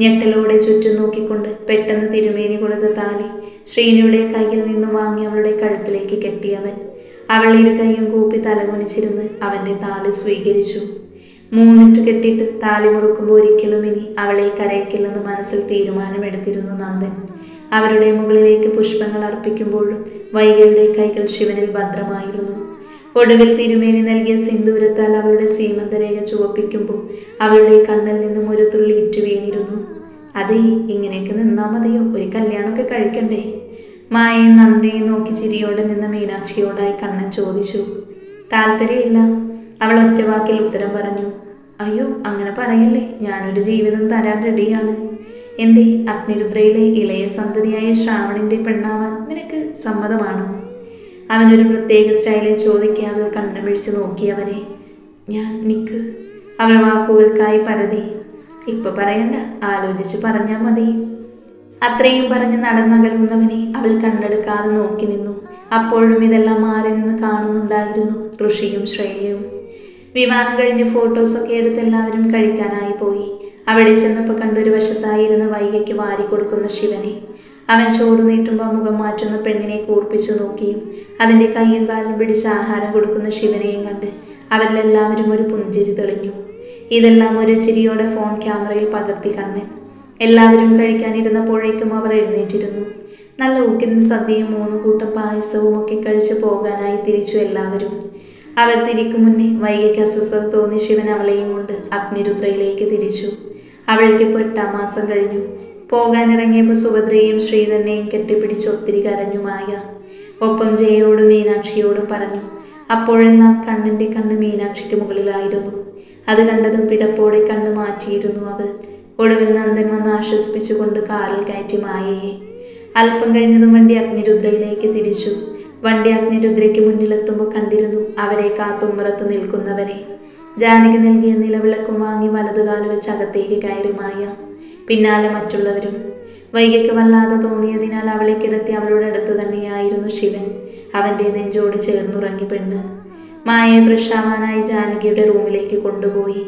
ഞെട്ടലോടെ ചുറ്റും നോക്കിക്കൊണ്ട് പെട്ടെന്ന് തിരുമേനി കൊടുത്ത താലി ശ്രീനിയുടെ കയ്യിൽ നിന്നും വാങ്ങി അവളുടെ കഴുത്തിലേക്ക് കെട്ടിയവൻ. അവൾ ഇരു കൈയും കൂപ്പി തലകുനിച്ചിരുന്ന് അവൻ്റെ താലി സ്വീകരിച്ചു. 3 കെട്ടിയിട്ട് താലി മുറുക്കുമ്പോൾ ഒരിക്കലും ഇനി അവളെ കരയിക്കില്ലെന്ന് മനസ്സിൽ തീരുമാനമെടുത്തിരുന്നു നന്ദൻ. അവരുടെ മുകളിലേക്ക് പുഷ്പങ്ങൾ അർപ്പിക്കുമ്പോഴും വൈകയുടെ കൈകൾ ശിവനിൽ ഭദ്രമായിരുന്നു. ഒടുവിൽ തിരുമേനി നൽകിയ സിന്ദൂരത്താൽ അവളുടെ സീമന്തരേഖ ചുവപ്പിക്കുമ്പോൾ അവളുടെ കണ്ണിൽ നിന്നും ഒരു തുള്ളി ഇറ്റു വീണിരുന്നു. അതേ, ഇങ്ങനെയൊക്കെ നിന്നാ മതിയോ? ഒരു കല്യാണമൊക്കെ കഴിക്കണ്ടേ? മായയും നന്ദനെയും നോക്കി ചിരിയോടെ നിന്ന മീനാക്ഷിയോടായി കണ്ണൻ ചോദിച്ചു. താല്പര്യമില്ല, അവൾ ഒറ്റവാക്കിൽ ഉത്തരം പറഞ്ഞു. അയ്യോ, അങ്ങനെ പറയല്ലേ, ഞാനൊരു ജീവിതം തരാൻ റെഡിയാണ്. എന്തേ, അഗ്നിരുദ്രയിലെ ഇളയ സന്തതിയായ ശ്രാവണിൻ്റെ പെണ്ണാവാൻ നിനക്ക് സമ്മതമാണോ? അവനൊരു പ്രത്യേക സ്റ്റൈലിൽ ചോദിക്കുക. അവൾ കണ്ണു പിടിച്ച് നോക്കിയവനെ. നിക്ക്, അവൾ വാക്കുകൾക്കായി പരതി. ഇപ്പൊ പറയണ്ട, ആലോചിച്ച് പറഞ്ഞാൽ മതി. അത്രയും പറഞ്ഞ് നടന്നകലുന്നവനെ അവൾ കണ്ണെടുക്കാതെ നോക്കി നിന്നു. അപ്പോഴും ഇതെല്ലാം മാറി നിന്ന് കാണുന്നുണ്ടായിരുന്നു ഋഷിയും ശ്രേയയും. വിവാഹം കഴിഞ്ഞ് ഫോട്ടോസൊക്കെ എടുത്ത് എല്ലാവരും കഴിക്കാനായി പോയി. അവിടെ ചെന്നപ്പോൾ കണ്ടൊരു വശത്തായിരുന്ന വൈകയ്ക്ക് വാരി കൊടുക്കുന്ന ശിവനെ. അവൻ ചോറ് നീട്ടുമ്പോൾ മുഖം മാറ്റുന്ന പെണ്ണിനെ കൂർപ്പിച്ചു നോക്കിയും അതിൻ്റെ കൈയും കാലും പിടിച്ച് ആഹാരം കൊടുക്കുന്ന ശിവനെയും കണ്ട് അവരിലെല്ലാവരും ഒരു പുഞ്ചിരി തെളിഞ്ഞു. ഇതെല്ലാം ഒരു ചിരിയോടെ ഫോൺ ക്യാമറയിൽ പകർത്തി കണ്ണൻ. എല്ലാവരും കഴിക്കാനിരുന്നപ്പോഴേക്കും അവർ എഴുന്നേറ്റിരുന്നു. നല്ല ഊക്കിന് സദ്യയും 3 കൂട്ടം പായസവും ഒക്കെ കഴിച്ചു പോകാനായി തിരിച്ചു എല്ലാവരും. അവർ തിരിക്കും മുന്നേ വൈകിക്ക് അസ്വസ്ഥത തോന്നി ശിവൻ അവളെയും കൊണ്ട് അഗ്നിരുദ്രയിലേക്ക് തിരിച്ചു. അവൾക്കിപ്പോൾ 8-ാം മാസം കഴിഞ്ഞു. പോകാനിറങ്ങിയപ്പോൾ സുഭദ്രയെയും ശ്രീധരനെയും കെട്ടിപ്പിടിച്ച് ഒത്തിരി കരഞ്ഞു മായ. ഒപ്പം ജയയോടും മീനാക്ഷിയോടും പറഞ്ഞു. അപ്പോഴെല്ലാം കണ്ണിൻ്റെ കണ്ണ് മീനാക്ഷിക്ക് മുകളിലായിരുന്നു. അത് കണ്ടതും പിടപ്പോടെ കണ്ണ് മാറ്റിയിരുന്നു അവൾ. ഒടുവിൽ നന്ദൻ വന്ന് ആശ്വസിപ്പിച്ചുകൊണ്ട് കാറിൽ കയറ്റി മായയെ. അല്പം കഴിഞ്ഞതും വണ്ടി അഗ്നിരുദ്രയിലേക്ക് തിരിച്ചു. വണ്ടി അഗ്നിരുദ്രയ്ക്ക് മുന്നിലെത്തുമ്പോൾ കണ്ടിരുന്നു അവരെ കാത്തുമ്മറത്ത് നിൽക്കുന്നവരെ. ജാനകി നൽകിയ നിലവിളക്കും വാങ്ങി വലതുകാല് വെച്ച് അകത്തേക്ക് കയറി മായ. പിന്നാലെ മറ്റുള്ളവരും. വൈകിക്ക് വല്ലാതെ തോന്നിയതിനാൽ അവളെ കിടത്തി അവളുടെ അടുത്ത് തന്നെയായിരുന്നു ശിവൻ. അവൻ്റെ നെഞ്ചോട് ചേർന്നുറങ്ങി പെണ്ണ്. മായയെ ഫ്രഷാവാനായി ജാനകിയുടെ റൂമിലേക്ക് കൊണ്ടുപോയി.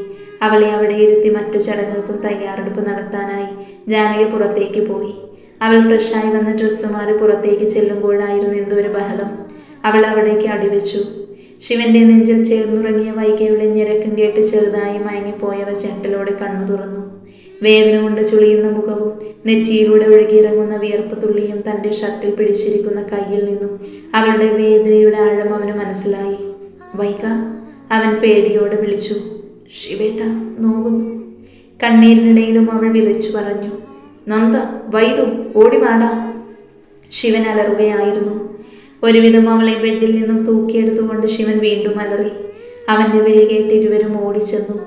അവളെ അവിടെ ഇരുത്തി മറ്റു ചടങ്ങുകൾക്കും തയ്യാറെടുപ്പ് നടത്താനായി ജാനകി പുറത്തേക്ക് പോയി. അവൾ ഫ്രഷായി വന്ന് ഡ്രസ്സ് മാറി പുറത്തേക്ക് ചെല്ലുമ്പോഴായിരുന്നു എന്തൊരു ബഹളം. അവൾ അവിടേക്ക് അടിവെച്ചു. ശിവന്റെ നെഞ്ചിൽ ചേർന്നുറങ്ങിയ വൈകയുടെ ഞെരക്കം കേട്ട് ചെറുതായി മയങ്ങിപ്പോയവ ചെട്ടലോടെ കണ്ണു തുറന്നു. വേദന കൊണ്ട് ചുളിയുന്ന മുഖവും നെറ്റിയിലൂടെ ഒഴുകിയിറങ്ങുന്ന വിയർപ്പ് തുള്ളിയും തൻ്റെ ഷർട്ടിൽ പിടിച്ചിരിക്കുന്ന കയ്യിൽ നിന്നും അവളുടെ വേദനയുടെ ആഴം അവന് മനസ്സിലായി. വൈക, അവൻ പേടിയോടെ വിളിച്ചു. ശിവേട്ട, നോവുന്നു. കണ്ണീരിനിടയിലും അവൾ വിളിച്ചു പറഞ്ഞു. നന്ദ, വൈദു, ഓടിവാടാ. ശിവൻ അലറുകയായിരുന്നു. ഒരുവിധം അവളെ ബെഡിൽ നിന്നും തൂക്കിയെടുത്തുകൊണ്ട് ശിവൻ വീണ്ടും അലറി. അവൻ്റെ വിളി കേട്ട് ഇരുവരും ഓടിച്ചെന്നു.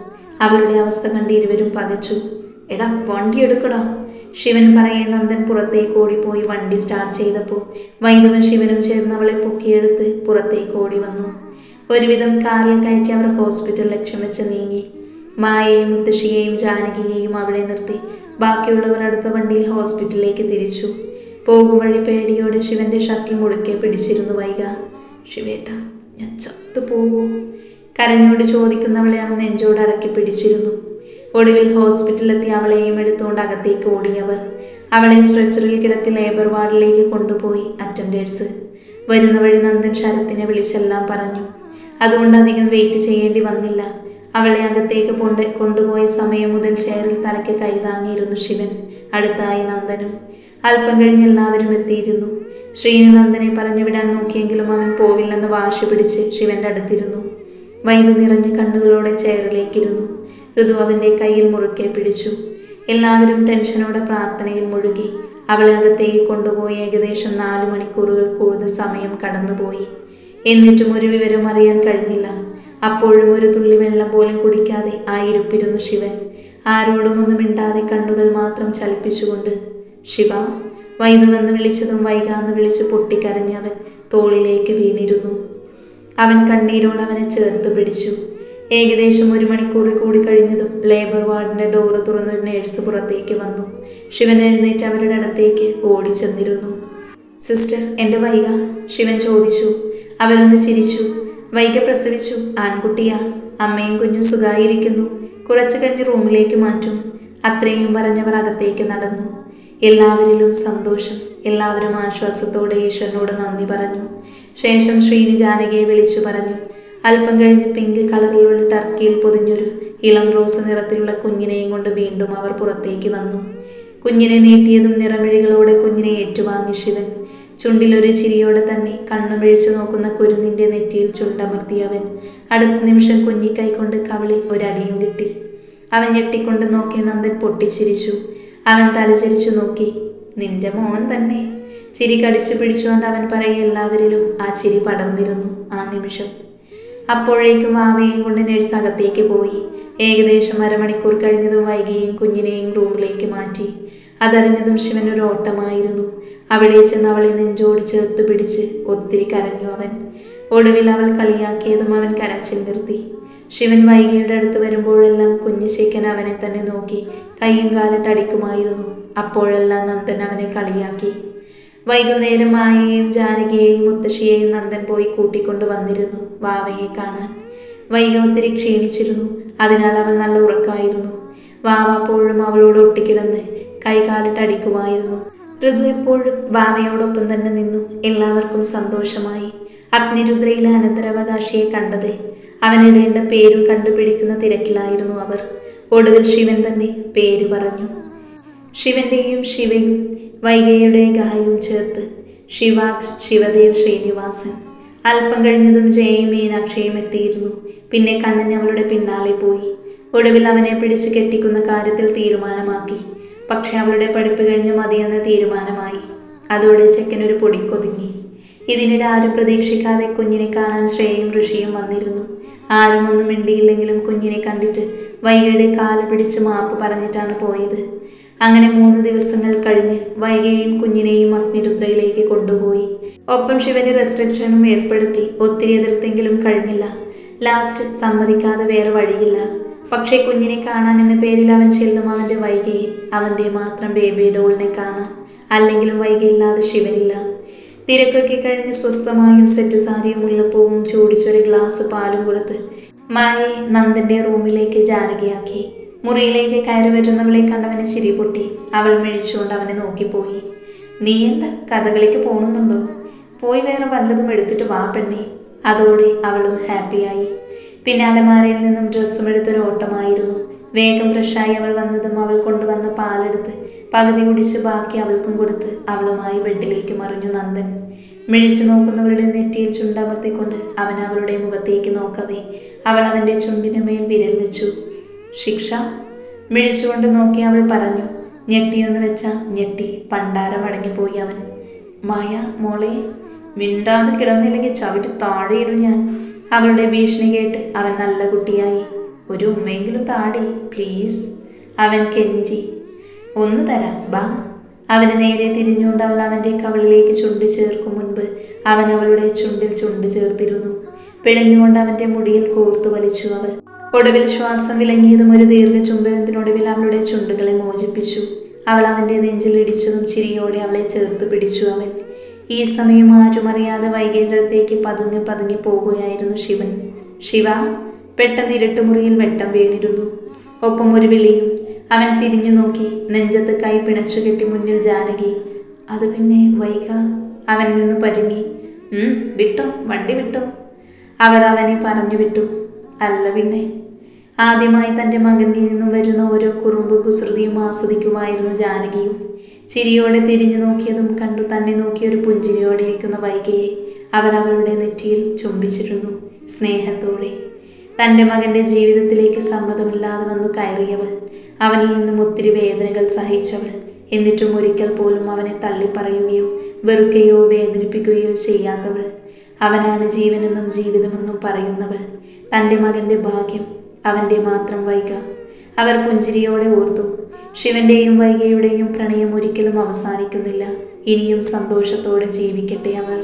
അവളുടെ അവസ്ഥ കണ്ട് ഇരുവരും പകച്ചു. എടാ, വണ്ടി എടുക്കടാ. ശിവൻ പറയെ നന്ദൻ പുറത്തേക്ക് ഓടിപ്പോയി വണ്ടി സ്റ്റാർട്ട് ചെയ്തപ്പോൾ വൈദുവും ശിവനും ചേർന്ന് അവളെ പൊക്കിയെടുത്ത് പുറത്തേക്ക് ഓടി വന്നു. ഒരുവിധം കാറിൽ കയറ്റി അവർ ഹോസ്പിറ്റൽ ലക്ഷ്യം വെച്ച് നീങ്ങി. മായയെയും മുത്തശ്ശിയെയും ജാനകിയെയും അവിടെ നിർത്തി ബാക്കിയുള്ളവർ അടുത്ത വണ്ടിയിൽ ഹോസ്പിറ്റലിലേക്ക് തിരിച്ചു. പോകും വഴി പേടിയോടെ ശിവന്റെ ഷർട്ടിൽ മുറുക്കെ പിടിച്ചിരുന്നു വൈക. ശിവേട്ട, ഞാൻ ചത്തു പോവോ? കരഞ്ഞോട് ചോദിക്കുന്നവളെ അവൻ നെഞ്ചോട് അടക്കി പിടിച്ചിരുന്നു. ഒടുവിൽ ഹോസ്പിറ്റലിലെത്തി അവളെയും എടുത്തുകൊണ്ട് അകത്തേക്ക് ഓടിയവർ. അവളെ സ്ട്രെച്ചറിൽ കിടത്തി ലേബർ വാർഡിലേക്ക് കൊണ്ടുപോയി അറ്റൻഡേഴ്സ്. വരുന്ന വഴി നന്ദൻ ശരത്തിനെ വിളിച്ചെല്ലാം പറഞ്ഞു. അതുകൊണ്ട് അധികം വെയിറ്റ് ചെയ്യേണ്ടി വന്നില്ല. അവളെ അകത്തേക്ക് കൊണ്ടുപോയ സമയം മുതൽ ചെയറിൽ തലയ്ക്ക് കൈതാങ്ങിയിരുന്നു ശിവൻ. അടുത്തായി നന്ദനും. അല്പം കഴിഞ്ഞ് എല്ലാവരും എത്തിയിരുന്നു. ശ്രീനി നന്ദനെ പറഞ്ഞു വിടാൻ നോക്കിയെങ്കിലും അവൻ പോവില്ലെന്ന് വാശി പിടിച്ച് ശിവന്റെ അടുത്തിരുന്നു. വൈദ്യു നിറഞ്ഞ കണ്ണുകളോടെ ചെയറിലേക്കിരുന്നു. ഋതു അവൻ്റെ കയ്യിൽ മുറുക്കെ പിടിച്ചു. എല്ലാവരും ടെൻഷനോടെ പ്രാർത്ഥനയിൽ മുഴുകി. അവളെ അകത്തേക്ക് കൊണ്ടുപോയി ഏകദേശം 4 മണിക്കൂറുകൾ കൂടുതൽ സമയം കടന്നുപോയി. എന്നിട്ടും ഒരു വിവരം അറിയാൻ കഴിഞ്ഞില്ല. അപ്പോഴും ഒരു തുള്ളി വെള്ളം പോലും കുടിക്കാതെ ആയിരിപ്പിരുന്നു ശിവൻ. ആരോടും ഒന്നും മിണ്ടാതെ കണ്ണുകൾ മാത്രം ചലിപ്പിച്ചുകൊണ്ട്. ശിവ, വൈദുവെന്ന് വിളിച്ചതും വൈകാന്ന് വിളിച്ച് പൊട്ടിക്കരഞ്ഞവൻ തോളിലേക്ക് വീണിരുന്നു. അവൻ കണ്ണീരോട് അവനെ ചേർത്ത് പിടിച്ചു. ഏകദേശം 1 മണിക്കൂർ കൂടി കഴിഞ്ഞതും ലേബർ വാർഡിന്റെ ഡോറ് തുറന്നൊരു നേഴ്സ് പുറത്തേക്ക് വന്നു. ശിവൻ എഴുന്നേറ്റ് അവരുടെ അടുത്തേക്ക് ഓടിച്ചെന്നിരുന്നു. സിസ്റ്റർ, എൻ്റെ വൈക? ശിവൻ ചോദിച്ചു. അവരൊന്ന് ചിരിച്ചു. വൈക പ്രസവിച്ചു. ആൺകുട്ടിയാ. അമ്മയും കുഞ്ഞും സുഖായിരിക്കുന്നു. കുറച്ചു കഴിഞ്ഞ് റൂമിലേക്ക് മാറ്റും. അത്രയും പറഞ്ഞവർ അകത്തേക്ക് നടന്നു. എല്ലാവരിലും സന്തോഷം. എല്ലാവരും ആശ്വാസത്തോടെ ഈശ്വരനോട് നന്ദി പറഞ്ഞു. ശേഷം ശ്രീനി ജാനകിയെ വിളിച്ചു പറഞ്ഞു. അല്പം കഴിഞ്ഞ് പിങ്ക് കളറിലുള്ള ടർക്കിയിൽ പൊതിഞ്ഞൊരു ഇളം റോസ് നിറത്തിലുള്ള കുഞ്ഞിനെയും കൊണ്ട് വീണ്ടും അവർ പുറത്തേക്ക് വന്നു. കുഞ്ഞിനെ നീട്ടിയതും നിറമിഴികളോടെ കുഞ്ഞിനെ ഏറ്റുവാങ്ങി ശിവൻ. ചുണ്ടിലൊരു ചിരിയോടെ തന്നെ കണ്ണുമിഴിച്ചു നോക്കുന്ന കുരുന്നിൻ്റെ നെറ്റിയിൽ ചുണ്ടമർത്തിയവൻ. അടുത്ത നിമിഷം കുഞ്ഞിക്കൈ കൊണ്ട് കവിളിൽ ഒരടിയും കിട്ടി. അവൻ ഞെട്ടിക്കൊണ്ട് നോക്കിയ നന്ദൻ പൊട്ടിച്ചിരിച്ചു. അവൻ തലചരിച്ചു നോക്കി. നിന്റെ മോൻ തന്നെ. ചിരി കടിച്ചു പിടിച്ചുകൊണ്ട് അവൻ പറയെ എല്ലാവരിലും ആ ചിരി പടർന്നിരുന്നു ആ നിമിഷം. അപ്പോഴേക്കും വാവയെയും കൊണ്ട് നേഴ്സ് അകത്തേക്ക് പോയി. ഏകദേശം 1/2 മണിക്കൂർ കഴിഞ്ഞതും വൈകിയെയും കുഞ്ഞിനെയും റൂമിലേക്ക് മാറ്റി. അതറിഞ്ഞതും ശിവനൊരു ഓട്ടമായിരുന്നു. അവിടെ ചെന്ന് അവളെ നെഞ്ചോട് ചേർത്ത് പിടിച്ച് ഒത്തിരി കരഞ്ഞു അവൻ. ഒടുവിൽ അവൾ കളിയാക്കിയതും അവൻ കരച്ചിൽ നിർത്തി. ശിവൻ വൈകിയുടെ അടുത്ത് വരുമ്പോഴെല്ലാം കുഞ്ഞു ചേക്കൻ അവനെ തന്നെ നോക്കി കയ്യും കാലിട്ടടിക്കുമായിരുന്നു. അപ്പോഴെല്ലാം നന്ദൻ അവനെ കളിയാക്കി. വൈകുന്നേരം മായയെയും ജാനകിയെയും മുത്തശ്ശിയെയും നന്ദൻ പോയി കൂട്ടിക്കൊണ്ട് വന്നിരുന്നു വാവയെ കാണാൻ. വൈക ഒത്തിരി ക്ഷീണിച്ചിരുന്നു. അതിനാൽ അവൾ നല്ല ഉറക്കമായിരുന്നു. വാവ അപ്പോഴും അവളോട് ഒട്ടിക്കിടന്ന് കൈകാലിട്ടടിക്കുമായിരുന്നു. ഋതു എപ്പോഴും വാവയോടൊപ്പം തന്നെ നിന്നു. എല്ലാവർക്കും സന്തോഷമായി. അഗ്നിരുദ്രയിലെ അനന്തരാവകാശിയെ കണ്ടതിൽ അവനിടേണ്ട പേരും കണ്ടുപിടിക്കുന്ന തിരക്കിലായിരുന്നു അവർ. ഒടുവിൽ ശിവൻ തന്നെ പേര് പറഞ്ഞു. ശിവന്റെയും ശിവയും വൈഗയുടെ ഗായവും ചേർത്ത് ശിവാക്ഷ് ശിവദേവ് ശ്രീനിവാസൻ. അല്പം കഴിഞ്ഞതും ജയയും മീനാക്ഷിയും എത്തിയിരുന്നു. പിന്നെ കണ്ണൻ അവളുടെ പിന്നാലെ പോയി. ഒടുവിൽ അവനെ പിടിച്ച് കെട്ടിക്കുന്ന കാര്യത്തിൽ തീരുമാനമാക്കി. പക്ഷെ അവളുടെ പഠിപ്പ് കഴിഞ്ഞ് മതിയെന്ന തീരുമാനമായി. അതോടെ ചെക്കനൊരു പൊടിക്കൊതുങ്ങി. ഇതിനിടെ ആരും പ്രതീക്ഷിക്കാതെ കുഞ്ഞിനെ കാണാൻ ശ്രേയയും ഋഷിയും വന്നിരുന്നു. ആരും ഒന്നും മിണ്ടിയില്ലെങ്കിലും കുഞ്ഞിനെ കണ്ടിട്ട് വൈഗയുടെ കാല് പിടിച്ച് മാപ്പ് പറഞ്ഞിട്ടാണ് പോയത്. അങ്ങനെ 3 ദിവസങ്ങൾ കഴിഞ്ഞ് വൈഗയെയും കുഞ്ഞിനെയും അഗ്നിരുദ്രയിലേക്ക് കൊണ്ടുപോയി. ഒപ്പം ശിവന് റെസ്ട്രിക്ഷനും ഏർപ്പെടുത്തി. ഒത്തിരി എതിർത്തെങ്കിലും കഴിഞ്ഞില്ല. ലാസ്റ്റ് സമ്മതിക്കാതെ വേറെ വഴിയില്ല. പക്ഷേ കുഞ്ഞിനെ കാണാൻ എന്ന പേരിൽ അവൻ ചെല്ലും അവൻ്റെ വൈഗയെ, അവൻ്റെ മാത്രം ബേബി ഡോളിനെ കാണാൻ. അല്ലെങ്കിലും വൈഗയില്ലാതെ ശിവനില്ല. തിരക്കൊക്കെ കഴിഞ്ഞ് സ്വസ്ഥമായും സെറ്റ് സാരിയും മുല്ലപ്പൂവും ചൂടിച്ചൊരു ഗ്ലാസ് പാലും കൊടുത്ത് മായയെ നന്ദന്റെ റൂമിലേക്ക് ജാനകിയാക്കി. മുറിയിലേക്ക് കയറി വരുന്നവളെ കണ്ടവന് ചിരി പൊട്ടി. അവൾ മിഴിച്ചുകൊണ്ട് അവനെ നോക്കിപ്പോയി. നീ എന്താ കഥകളിക്ക് പോണുന്നുണ്ടോ? പോയി വേറെ വല്ലതും എടുത്തിട്ട് വാ പെണ്ണേ. അതോടെ അവളും ഹാപ്പിയായി. പിന്നെ അലമാരയിൽ നിന്നും ഡ്രസ്സും എടുത്തൊരു ഓട്ടമായിരുന്നു. വേഗം ഫ്രഷായി അവൾ വന്നതും അവൾ കൊണ്ടുവന്ന പാലെടുത്ത് പകുതി കുടിച്ച് ബാക്കി അവൾക്കും കൊടുത്ത് അവളുമായി ബെഡിലേക്ക് മറിഞ്ഞു നന്ദൻ. മിഴിച്ചു നോക്കുന്നവളുടെ നെറ്റിയിൽ ചുണ്ടമർത്തിക്കൊണ്ട് അവൻ അവളുടെ മുഖത്തേക്ക് നോക്കവേ അവൾ അവൻ്റെ ചുണ്ടിനു മേൽ വിരൽ വെച്ചു. ശിക്ഷ? മിഴിച്ചുകൊണ്ട് നോക്കി അവൾ പറഞ്ഞു. ഞെട്ടിയൊന്ന് വെച്ചാ ഞെട്ടി പണ്ടാരം അടങ്ങിപ്പോയി അവൻ. മായ മോളെ, മിണ്ടാതെ കിടന്നില്ലെങ്കിൽ ചവിട്ടി താഴെയിടും ഞാൻ. അവളുടെ ഭീഷണി കേട്ട് അവൻ നല്ല കുട്ടിയായി. ഒരു ഉമ്മയെങ്കിലും താടി പ്ലീസ്, അവൻ കെഞ്ചി. ഒന്ന് തരാം ബാ. അവന് നേരെ തിരിഞ്ഞുകൊണ്ട് അവൾ അവൻ്റെ കവിളിലേക്ക് ചുണ്ട് ചേർക്കും മുൻപ് അവൻ അവളുടെ ചുണ്ടിൽ ചുണ്ട് ചേർത്തിരുന്നു. പിടഞ്ഞുകൊണ്ട് അവൻ്റെ മുടിയിൽ കോർത്തു വലിച്ചു അവൾ. ഒടുവിൽ ശ്വാസം വിലങ്ങിയതും ഒരു ദീർഘ ചുംബനത്തിനൊടുവിൽ അവളുടെ ചുണ്ടുകളെ മോചിപ്പിച്ചു. അവൾ അവൻ്റെ നെഞ്ചിൽ ഇടിച്ചതും ചിരിയോടെ അവളെ ചേർത്ത് പിടിച്ചു അവൻ. ഈ സമയം ആരും അറിയാതെ വൈകിയുടെ അടുത്തേക്ക് പതുങ്ങി പതുങ്ങി പോകുകയായിരുന്നു ശിവൻ. ശിവ! പെട്ടെന്ന് ഇരുട്ടുമുറിയിൽ വെട്ടം വീണിരുന്നു. ഒപ്പം ഒരു വിളിയും. അവൻ തിരിഞ്ഞു നോക്കി. നെഞ്ചത്ത് കൈ പിണച്ചു കെട്ടി മുന്നിൽ ജാനകി. അത് പിന്നെ വൈക. അവൻ നിന്ന് പരുങ്ങി. വിട്ടോ, വണ്ടി വിട്ടോ. അവർ അവനെ പറഞ്ഞു വിട്ടു. അല്ല പിന്നെ. ആദ്യമായി തൻ്റെ മകനിൽ നിന്നും വരുന്ന ഓരോ കുറുമ്പ് കുസൃതിയും ആസ്വദിക്കുമായിരുന്നു ജാനകിയും. ചിരിയോടെ തിരിഞ്ഞു നോക്കിയതും കണ്ടു തന്നെ നോക്കിയൊരു പുഞ്ചിരിയോടെ ഇരിക്കുന്ന വൈകയെ അവർ അവളുടെ നെറ്റിയിൽ ചുംബിച്ചിരുന്നു സ്നേഹത്തോടെ. തൻ്റെ മകൻ്റെ ജീവിതത്തിലേക്ക് സമ്മതമില്ലാതെ വന്നു കയറിയവൾ, അവനിൽ നിന്നും ഒത്തിരി വേദനകൾ സഹിച്ചവൾ. എന്നിട്ടും ഒരിക്കൽ പോലും അവനെ തള്ളിപ്പറയുകയോ വെറുക്കുകയോ വേദനിപ്പിക്കുകയോ ചെയ്യാത്തവൾ. അവനാണ് ജീവനെന്നും ജീവിതമെന്നും പറയുന്നവൾ. തൻ്റെ മകൻ്റെ ഭാഗ്യം, അവൻ്റെ മാത്രം വൈക. അവർ പുഞ്ചിരിയോടെ ഓർത്തു. ശിവന്റെയും വൈകയുടെയും പ്രണയം ഒരിക്കലും അവസാനിക്കുന്നില്ല. ഇനിയും സന്തോഷത്തോടെ ജീവിക്കട്ടെ അവർ.